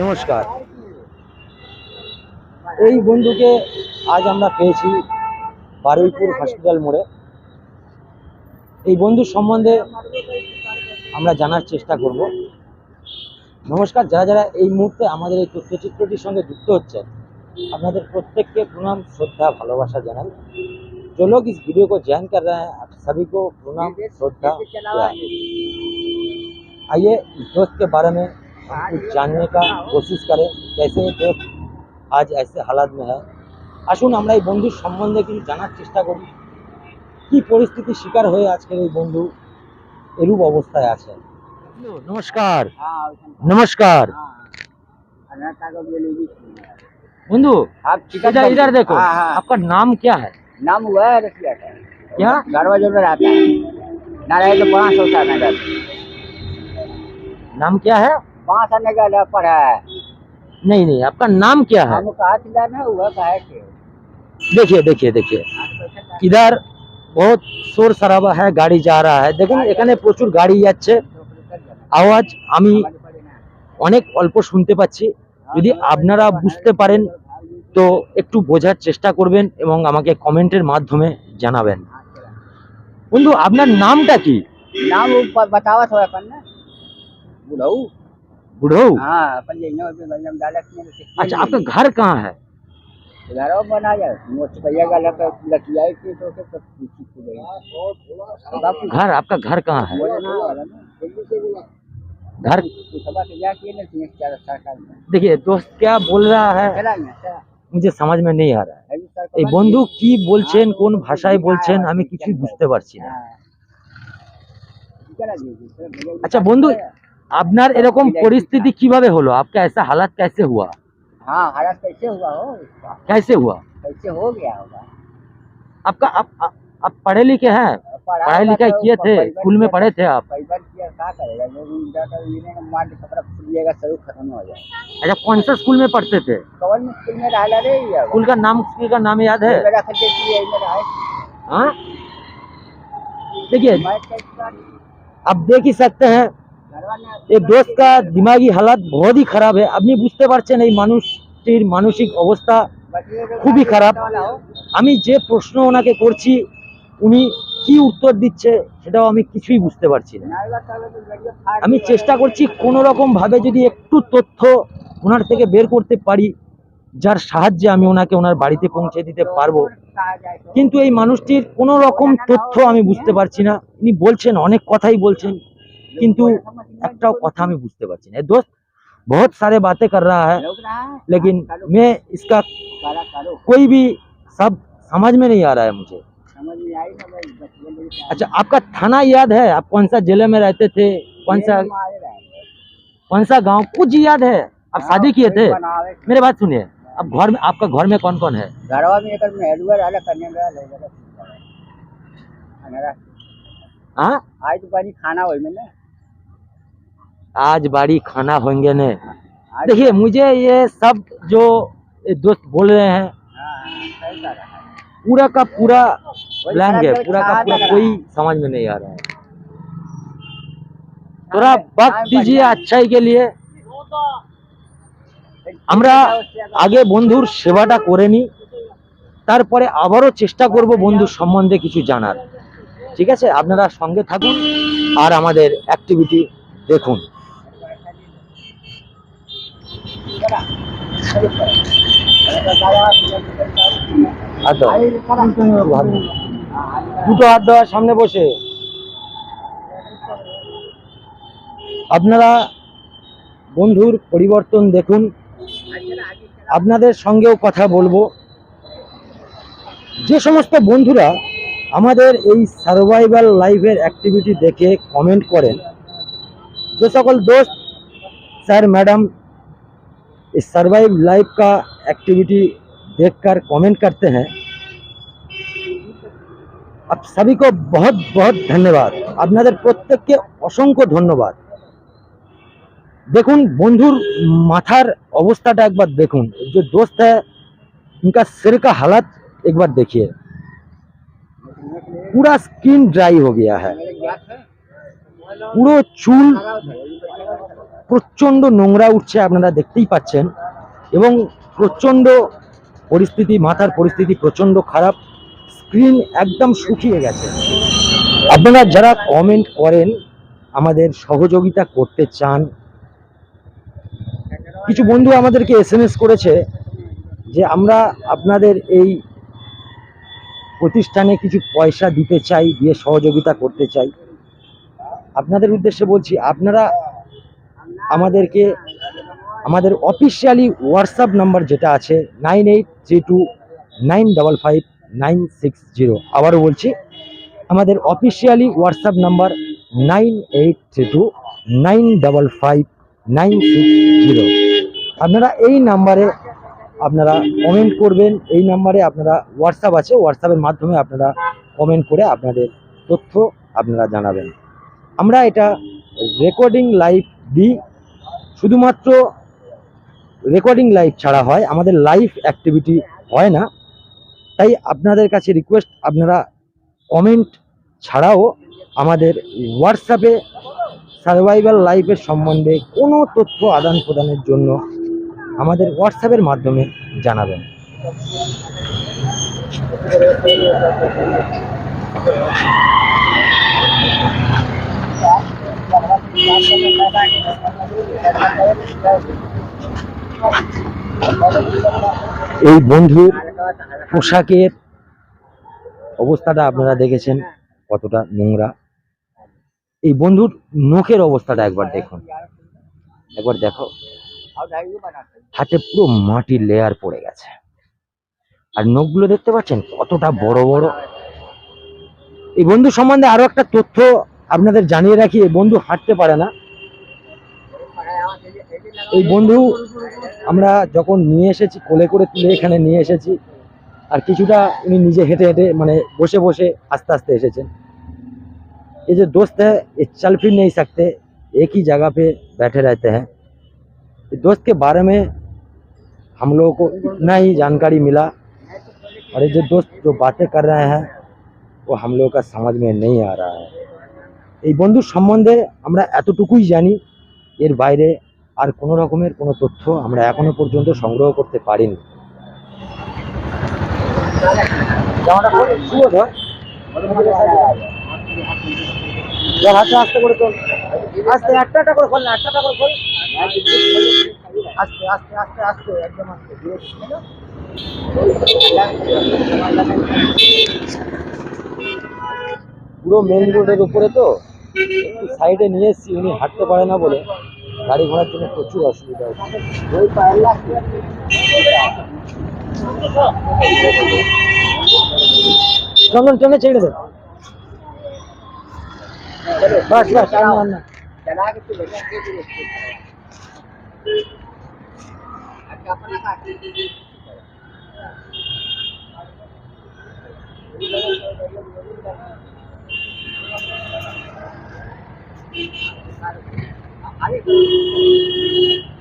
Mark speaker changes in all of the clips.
Speaker 1: নমস্কার। এই বন্ধুকে আজ আমরা পেয়েছি বারুইপুর হসপিটাল মোড়ে। এই বন্ধুর সম্বন্ধে আমরা জানার চেষ্টা করব। নমস্কার, যারা যারা এই মুহূর্তে আমাদের এই তথ্যচিত্রটির সঙ্গে যুক্ত হচ্ছেন, আপনাদের प्रत्येक के प्रणाम, श्रद्धा, भालोबासा जानाई। जो लोग इस वीडियो को ज्वाइन कर रहे हैं, आप सभी को प्रणाम, श्रद्धा, प्यार। आइए इस दोस्त के बारे में कुछ जानने का कोशिश करें, कैसे ये दोस्त आज ऐसे हालात में है। আসুন আমরা এই বন্ধুর সম্বন্ধে কিছু জানার চেষ্টা করি, কি পরিস্থিতির শিকার হয়ে আজকের এই বন্ধু এরূপ অবস্থায় আছে। নমস্কার। নমস্কার बंधु,
Speaker 2: आप
Speaker 1: इधर इधर देखो। आपका नाम क्या है?
Speaker 2: नाम हुआ है रसिया का।
Speaker 1: क्या
Speaker 2: गरवा जो रहता है नारायण तो 500 का नगर।
Speaker 1: नाम क्या है?
Speaker 2: 500 नगर पर है।
Speaker 1: नहीं नहीं, आपका नाम क्या है?
Speaker 2: हम कहा था ना हुआ कहे थे।
Speaker 1: देखिए देखिए देखिए, इधर बहुत शोर शराबा है, गाड़ी जा रहा है। देखুন এখানে প্রচুর গাড়ি যাচ্ছে, আওয়াজ আমি অনেক অল্প শুনতে পাচ্ছি। যদি আপনারা বুঝতে পারেন তো একটু বোঝার চেষ্টা করবেন এবং আমাকে কমেন্টের মাধ্যমে জানাবেন। বন্ধু, আপনার নামটা কি?
Speaker 2: नाम बतावा थोड़ा अपन ना बुढ़ऊ।
Speaker 1: बुढ़ऊ?
Speaker 2: हाँ अपन ये नो पे बलम डालक में।
Speaker 1: अच्छा, आपका घर कहाँ है?
Speaker 2: घर बना जाए मोच भैया का लकिया की तो के पीछे को गई।
Speaker 1: घर, आपका घर कहाँ है? घर
Speaker 2: सभा के जाके ना 4 सरकार में।
Speaker 1: देखिए दोस्त क्या बोल रहा है मुझे समझ में नहीं आ रहा है। এই বন্ধু কি বলছেন, কোন ভাষায় বলছেন আমি কিছুই বুঝতে পারছি না। अच्छा बंधु, আপনার এরকম পরিস্থিতি কিভাবে হলো? आपका ऐसा हालात कैसे हुआ?
Speaker 2: हाँ हालात कैसे हुआ हो?
Speaker 1: कैसे हुआ?
Speaker 2: कैसे हो गया होगा?
Speaker 1: आपका आप पढ़े लिखे हैं? पढ़ाई लिखाई किए थे? स्कूल में पढ़े थे आप?
Speaker 2: कई बार किया, क्या करेगा जो जाकर ये मार के कपड़ा खुलिएगा सब खत्म हो जाएगा।
Speaker 1: अच्छा, कौन सा स्कूल में पढ़ते थे?
Speaker 2: कौन स्कूल में रहला रे?
Speaker 1: स्कूल का नाम याद है?
Speaker 2: मेरा खर्चे की है मेरा है।
Speaker 1: हाँ देखिए, आप देख ही सकते हैं ये दोस्त का दिमागी हालात बहुत ही खराब है। আপনি বুঝতে পারছেন এই মানুষটির মানসিক অবস্থা খুবই খারাপ। আমি যে প্রশ্ন ওনাকে করছি উনি কি উত্তর দিচ্ছে সেটাও আমি কিছুই বুঝতে পারছি না। আমি চেষ্টা করছি কোনো রকম ভাবে যদি একটু তথ্য ওনার থেকে বের করতে পারি, যার সাহায্যে আমি ওনাকে ওনার বাড়িতে পৌঁছে দিতে পারবো, কিন্তু এই মানুষটির কোনো রকম তথ্য আমি বুঝতে পারছি না। উনি বলছেন, অনেক কথাই বলছেন, কিন্তু একটাও কথা আমি বুঝতে পারছি না। दोस्त बहुत सारे बातें कर रहा है, लेकिन मैं इसका कोई भी सब समझ में नहीं आ रहा है मुझे। अच्छा, आपका थाना याद है? आप कौन सा जिले में रहते थे? कौन सा गांव कुछ याद है? आप शादी किए थे? मेरे बात सुनिए, अब घर में आपका घर में कौन कौन है?
Speaker 2: घरवा में एक मेहरुआ रहला करने
Speaker 1: हाँ,
Speaker 2: आज तो पानी खाना होई में ना।
Speaker 1: आज बाड़ी खाना होंगे ने। देखिए मुझे ये सब जो ये दोस्त बोल रहे हैं पूरा का पूरा ब्लैंक है, पूरा का पूरा कोई समझ में नहीं आ रहा है। थोड़ा वक्त दीजिए अच्छाई के लिए। আমরা আগে বন্ধুর সেবাটা করে নি, তারপরে আবারও চেষ্টা করব বন্ধুর সম্বন্ধে কিছু জানার। ঠিক আছে, আপনারা সঙ্গে থাকুন আর আমাদের অ্যাক্টিভিটি দেখুন। দুটো হাত দেওয়ার সামনে বসে আপনারা বন্ধুর পরিবর্তন দেখুন। আপনাদের সঙ্গেও কথা বলবো। যে সমস্ত বন্ধুরা আমাদের এই সার্ভাইভাল লাইফের অ্যাক্টিভিটি দেখে কমেন্ট করেন, जो सकल दोस्त सर मैडम इस सर्वाइव लाइफ का एक्टिविटी देखकर कमेंट करते हैं, आप सभी को बहुत बहुत धन्यवाद। আপনাদের প্রত্যেককে অসংখ্য ধন্যবাদ। দেখুন বন্ধুর মাথার অবস্থাটা একবার দেখুন। जो दोस्त है उनका सिर का हालत एक बार देखिए, पूरा स्किन ड्राई हो गया है। পুরো চুল প্রচন্ড নোংরা উঠছে, আপনারা দেখতেই পাচ্ছেন। এবং প্রচন্ড পরিস্থিতি, মাথার পরিস্থিতি প্রচন্ড খারাপ, স্ক্রিন একদম শুকিয়ে গেছে। আপনারা যারা কমেন্ট করেন, আমাদের সহযোগিতা করতে চান, কিছু বন্ধু আমাদেরকে এসএমএস করেছে যে আমরা আপনাদের এই প্রতিষ্ঠানে কিছু পয়সা দিতে চাই, দিয়ে সহযোগিতা করতে চাই। আপনাদের উদ্দেশ্যে বলছি, আপনারা আমাদেরকে আমাদের অফিসিয়ালি হোয়াটসঅ্যাপ নাম্বার যেটা আছে 9832955960, আবারও বলছি, আমাদের অফিসিয়ালি হোয়াটসঅ্যাপ নাম্বার 9832955960। আপনারা এই নাম্বারে আপনারা কমেন্ট করবেন, এই নাম্বারে আপনারা হোয়াটসঅ্যাপ আছে, হোয়াটসঅ্যাপের মাধ্যমে আপনারা কমেন্ট করে আপনাদের তথ্য আপনারা জানাবেন। আমরা এটা রেকর্ডিং লাইভ দিই, শুধুমাত্র রেকর্ডিং লাইভ ছাড়া হয়, আমাদের লাইভ অ্যাক্টিভিটি হয় না। তাই আপনাদের কাছে রিকোয়েস্ট, আপনারা কমেন্ট ছাড়াও আমাদের হোয়াটসঅ্যাপে সার্ভাইভাল লাইফের সম্বন্ধে কোনো তথ্য আদান প্রদানের জন্য আমাদের হোয়াটসঅ্যাপের মাধ্যমে জানাবেন। এই বন্ধুর পোশাকের অবস্থাটা আপনারা দেখেছেন কতটা নোংরা। এই বন্ধুর নখের অবস্থাটা একবার দেখুন, একবার দেখো, হাতে পুরো মাটির লেয়ার পড়ে গেছে। আর নখগুলো দেখতে পাচ্ছেন কতটা বড় বড়। এই বন্ধু সম্বন্ধে আরো একটা তথ্য আপনাদের জানিয়ে রাখি, এই বন্ধু হাঁটতে পারে না। এই বন্ধু আমরা যখন নিয়ে এসেছি, কোলে করে তুলে এখানে নিয়ে এসেছি, আর কিছুটা উনি নিজে হেঁটে হেঁটে মানে বসে বসে আস্তে आस्ते एसेছেন। ये जो दोस्त है ये चल फिर नहीं सकते, एक ही जगह पे बैठे रहते हैं। दोस्त के बारे में हम लोगों को इतना ही जानकारी मिला, और ये जो दोस्त जो बातें कर रहे हैं वो हम लोगों का समझ में नहीं आ रहा है। এই বন্ধুর সম্বন্ধে আমরা এতটুকুই জানি, এর বাইরে আর কোনো রকমের কোনো তথ্য আমরা এখনো পর্যন্ত সংগ্রহ করতে পারিনি। জামাটা পরে শুয়ে ধর, হাতে আস্তে করে তোল, আস্তে একটা একটা করে খোল না, একটা একটা করে খোল, আস্তে আস্তে আস্তে আস্তে একদম আস্তে ধীরে ধীরে। পুরো মেন রোডের উপরে তো, একটু সাইডে নিয়ে এসেছি, উনি হাঁটতে পারে না বলে গাড়ি ঘোড়ার জন্য প্রচুর অসুবিধা হচ্ছে। চন্দন টেনে ছেড়ে দেন, বাস বাস, আর না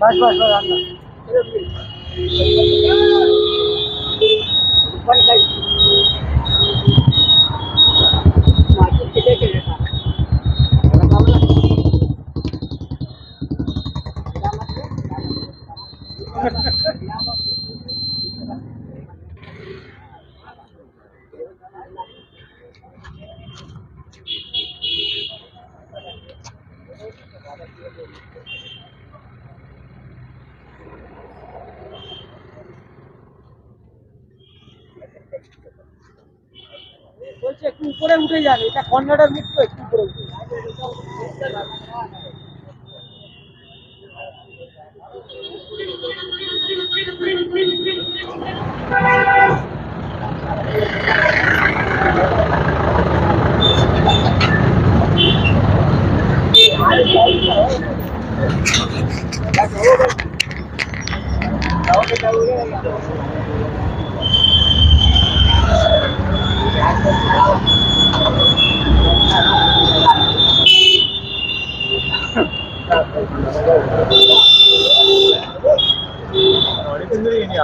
Speaker 1: बस बस बस आना। বলছে একটু উপরে উঠে যান, এটা কর্নারের মুখ তো, একটু উপরে উঠে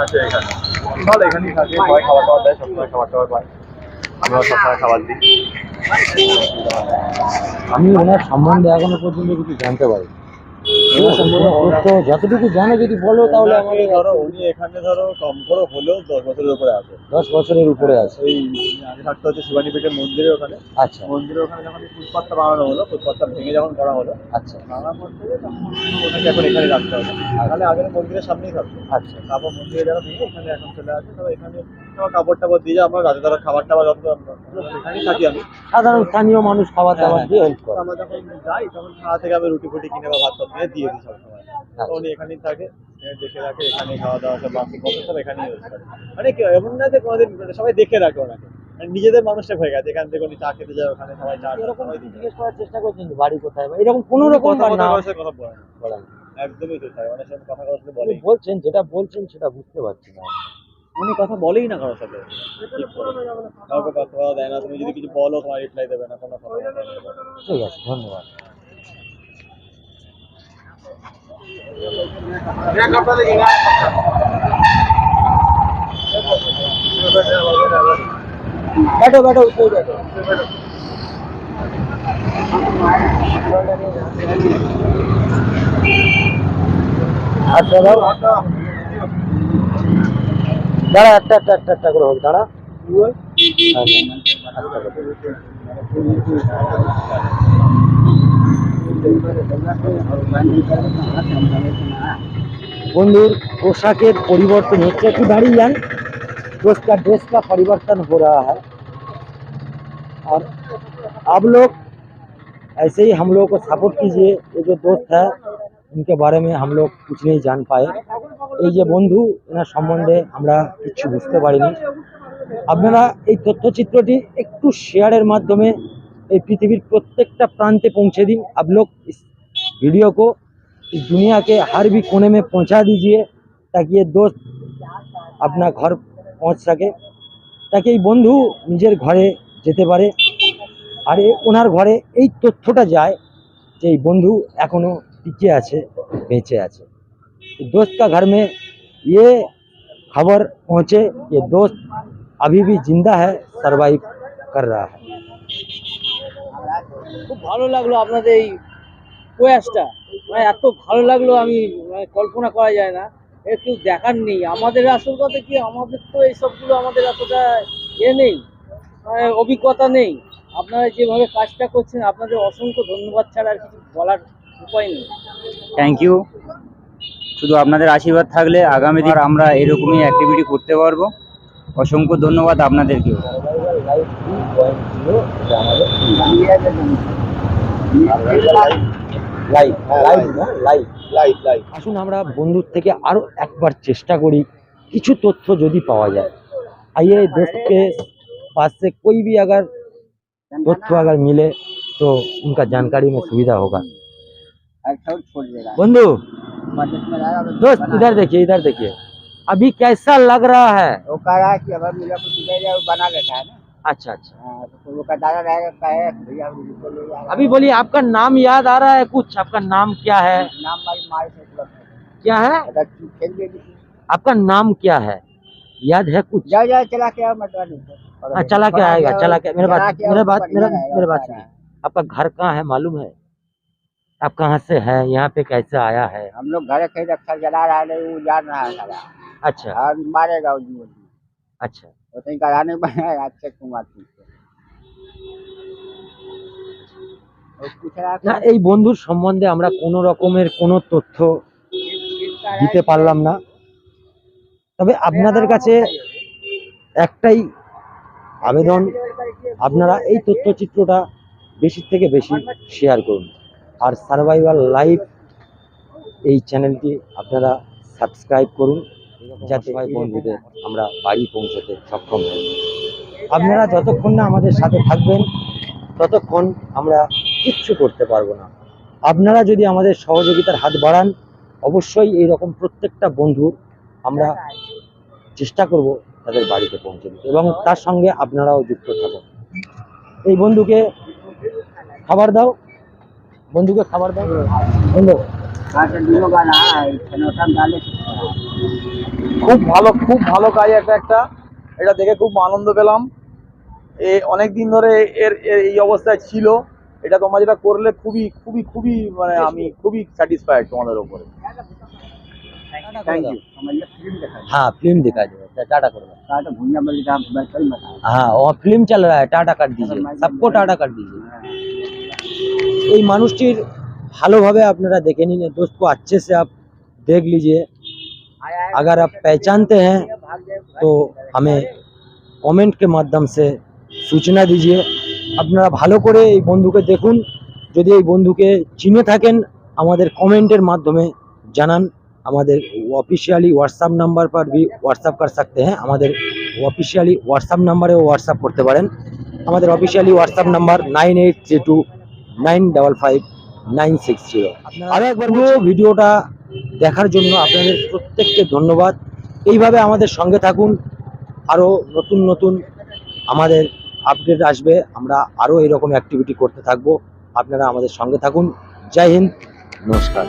Speaker 3: আছে এখানে ভালো, এখানেই থাকে, সবাই খাবার টাবার দেয়, সবসময় খাবার টাবার পায়, আমরা সবসময় খাবার দিই।
Speaker 1: আমি ওনার সম্বন্ধে এখনো পর্যন্ত কিছু জানতে পারি ওনার সম্বন্ধে তথ্য যতটুকু জানো যদি বলো তাহলে আমাকে
Speaker 3: ধরো উনি এখানে ধরো কম করে হলেও 10 বছরের উপরে আছে।
Speaker 1: 10 বছরের উপরে আছে।
Speaker 3: এই আগে থাকতে হচ্ছে শিবানীপীঠের মন্দিরের ওখানে।
Speaker 1: আচ্ছা
Speaker 3: মন্দিরের ওখানে যখন এই ফুটপাতটা বানানো হলো, ফুটপাতটা ভেঙে যখন করা হলো,
Speaker 1: আচ্ছা
Speaker 3: ভাঙার পর থেকে তখন ওনাকে এখন এখানে রাখতে হবে। তাহলে আগের মন্দিরের সামনেই থাকতো।
Speaker 1: আচ্ছা
Speaker 3: তারপর মন্দিরে যারা ভেঙে এখানে এখন চলে আসে, তো এখানে তোমার কাপড় টাপড় দিয়ে আমরা রাতে তারা খাবার টাবার যত এখানেই থাকি আমি।
Speaker 1: সাধারণ স্থানীয় মানুষ খাবার দাবার দিয়ে হেল্প করে।
Speaker 3: আমরা যখন যাই তখন খাওয়া থেকে আমি রুটি ফুটি কিনে বা ভাত টাত কিনে দিয়ে দিই সবসময়। তো উনি এখানেই থাকে, দেখে রাখে, এখানে খাওয়া দাওয়া সব বাসি পত্র সব এখানেই হচ্ছে। মানে কি এমন না যে কোনোদিন মানে সবাই দেখে রাখে ওনাকে, মানে নিজেদের মানুষটা হয়ে গেছে। এখান থেকে উনি চা খেতে যায়, ওখানে সবাই চা
Speaker 1: এরকম
Speaker 3: সবাই
Speaker 1: কিছু জিজ্ঞেস করার চেষ্টা করছেন যে বাড়ি কোথায় বা এরকম কোনো রকম
Speaker 3: কথা
Speaker 1: না
Speaker 3: কথা কথা বলে না,
Speaker 1: বলেন।
Speaker 3: একদমই তো তাই, অনেক সময় কথা কথা
Speaker 1: উনি
Speaker 3: বলে।
Speaker 1: বলছেন যেটা বলছেন সেটা বুঝতে পারছি না।
Speaker 3: উনি কথা বলেই না কারোর সাথে, ঠিক করে। কাউকে কথা বলা দেয় না, তুমি যদি কিছু বলো তোমার রিপ্লাই দেবে না, কোনো কথা বলবে না।
Speaker 1: ঠিক আছে, ধন্যবাদ। बैठो बैठो उसमें ही बैठो। अच्छा দাও দাঁড়া একটা করে হোক দাঁড়া बंधुर पोशाकेर परिवर्तन होच्छे एकटू दाঁড়িয়ে যান दोस्त का ड्रेस का परिवर्तन हो रहा है और आप लोग ऐसे ही हम लोगों को सपोर्ट कीजिए। ये जो दोस्त है इनके बारे में हम लोग कुछ नहीं जान पाए। এই যে বন্ধু এনার সম্বন্ধে আমরা কিছু বুঝতে পারিনি। আপনারা এই তথ্যচিত্রটি একটু শেয়ারের মাধ্যমে এই পৃথিবীর প্রত্যেকটা प्रांते पहुंचे दिन। आप लोग इस वीडियो को इस दुनिया के हर भी कोने में पहुंचा दीजिए ताकि ये दोस्त अपना घर पहुंच सके, ताकि এই বন্ধু নিজের ঘরে যেতে পারে আর ওনার ঘরে এই তথ্যটা যায় যে এই বন্ধু এখনো টিকে আছে, বেঁচে আছে। दोस्त का घर में ये खबर पहुंचे ये दोस्त अभी भी जिंदा है, सरवाइव कर रहा है।
Speaker 4: খুব ভালো লাগলো আপনাদের এই প্রয়াসটা, মানে এত ভালো লাগলো আমি মানে কল্পনা করা যায় না। এর কেউ দেখার নেই। আমাদের আসল কথা কি, আমাদের তো এইসবগুলো আমাদের এতটা নেই, মানে অভিজ্ঞতা নেই। আপনারা যেভাবে কাজটা করছেন আপনাদের অসংখ্য ধন্যবাদ ছাড়া আর কিছু বলার উপায় নেই।
Speaker 2: Thank you. শুধু আপনাদের আশীর্বাদ থাকলে আগামী দিন আমরা এরকমই অ্যাক্টিভিটি করতে পারবো। অসংখ্য ধন্যবাদ আপনাদেরকেও।
Speaker 1: আসুন আমরা বন্ধুর থেকে আরো একবার চেষ্টা করি কিছু তথ্য যদি পাওয়া যায়। आइए दोस्त के पास से कोई भी अगर तथ्य अगर मिले तो उनका जानकारी में सुविधा होगा। बंधु दोस्त इधर देखिए अभी कैसा लग रहा है?
Speaker 2: वो कह रहा है कि अगर मुझे कुछ ले जाए वो बना लेता है ना।
Speaker 1: अच्छा अच्छा
Speaker 2: हाँ, तो वो का दादा रहेगा कहे भैया मुझको ले जाए।
Speaker 1: अभी बोलिए आपका नाम याद आ रहा है कुछ? आपका नाम क्या है?
Speaker 2: नाम भाई मार से उपलब्ध है।
Speaker 1: क्या है
Speaker 2: अगर खेल दे दी
Speaker 1: आपका नाम क्या है? याद है कुछ?
Speaker 2: जा जा चला के आओ मटवा नहीं।
Speaker 1: हाँ चला के आएगा, चला के मेरे बात
Speaker 2: मेरे
Speaker 1: सुनिए। आपका घर कहाँ है मालूम है? आप कहाँ से है, यहाँ पे कैसे आया है?
Speaker 2: हम लोग घर के अक्सर जला रहा है वो जान रहा है सारा।
Speaker 1: अच्छा
Speaker 2: और मारेगा वो जीवन
Speaker 1: अच्छा
Speaker 2: वो तो कराने बनाएगा अच्छे कुमार ठीक से। और पूछ रहा
Speaker 1: না এই বন্ধুর সম্বন্ধে আমরা কোনো রকমের কোনো তথ্য দিতে পারলাম না। তবে আপনাদের কাছে একটাই আবেদন, আপনারা এই তথ্যচিত্রটা বেশি থেকে বেশি শেয়ার করুন আর সার্ভাইভাল লাইভ এই চ্যানেলটি আপনারা সাবস্ক্রাইব করুন যাতে ভাই বন্ধুদের আমরা বাড়ি পৌঁছতে সক্ষম হই। আপনারা যতক্ষণ না আমাদের সাথে থাকবেন ততক্ষণ আমরা কিচ্ছু করতে পারবো না। আপনারা যদি আমাদের সহযোগিতার হাত বাড়ান অবশ্যই এই রকম প্রত্যেকটা বন্ধুর আমরা চেষ্টা করব তাদের বাড়িতে পৌঁছে দিতে এবং তার সঙ্গে আপনারাও যুক্ত থাকুন। এই বন্ধুকে খাবার দাও, বন্ধুকে খাবার দাও বন্ধু।
Speaker 5: খুব ভালো কাজ একটা এটা দেখে খুব আনন্দ পেলাম।
Speaker 3: অনেক দিন ধরে এর এর এই অবস্থায় ছিল। এটা তোমরা যেটা করলে খুবই খুবই খুবই মানে আমি খুবই স্যাটিসফাইড তোমাদের উপরে।
Speaker 1: Thank you. हाँ फिल्म दिखा दो, टाटा कर दो। हाँ और फिल्म चल रहा है, टाटा कर दीजिए, सबको टाटा कर दीजिए। এই মানুষটির ভালোভাবে আপনারা দেখে নিন, दोस्त को अच्छे से आप देख लीजिए। अगर आप पहचानते हैं तो हमें कमेंट के माध्यम से सूचना दीजिए। আপনারা ভালো করে এই বন্ধুকে দেখুন, যদি এই বন্ধুকে চিনে থাকেন আমাদের কমেंटेर माध्यमे জানান। हमारे ऑफिशियली व्हाट्सएप नंबर पर भी व्हाट्सएप कर सकते हैं, हमारे ऑफिशियली व्हाट्सएप नंबर व्हाट्सएप करते पारें। हमारे ऑफिशियली व्हाट्सएप नंबर 9832955960। আরো একবার পুরো ভিডিওটা দেখার জন্য আপনাদের প্রত্যেককে ধন্যবাদ। এইভাবে আমাদের সঙ্গে থাকুন, আরো নতুন নতুন আমাদের আপডেট আসবে, আমরা আরো এরকম অ্যাক্টিভিটি করতে থাকবো। আপনারা আমাদের সঙ্গে থাকুন। জয় হিন্দ, নমস্কার।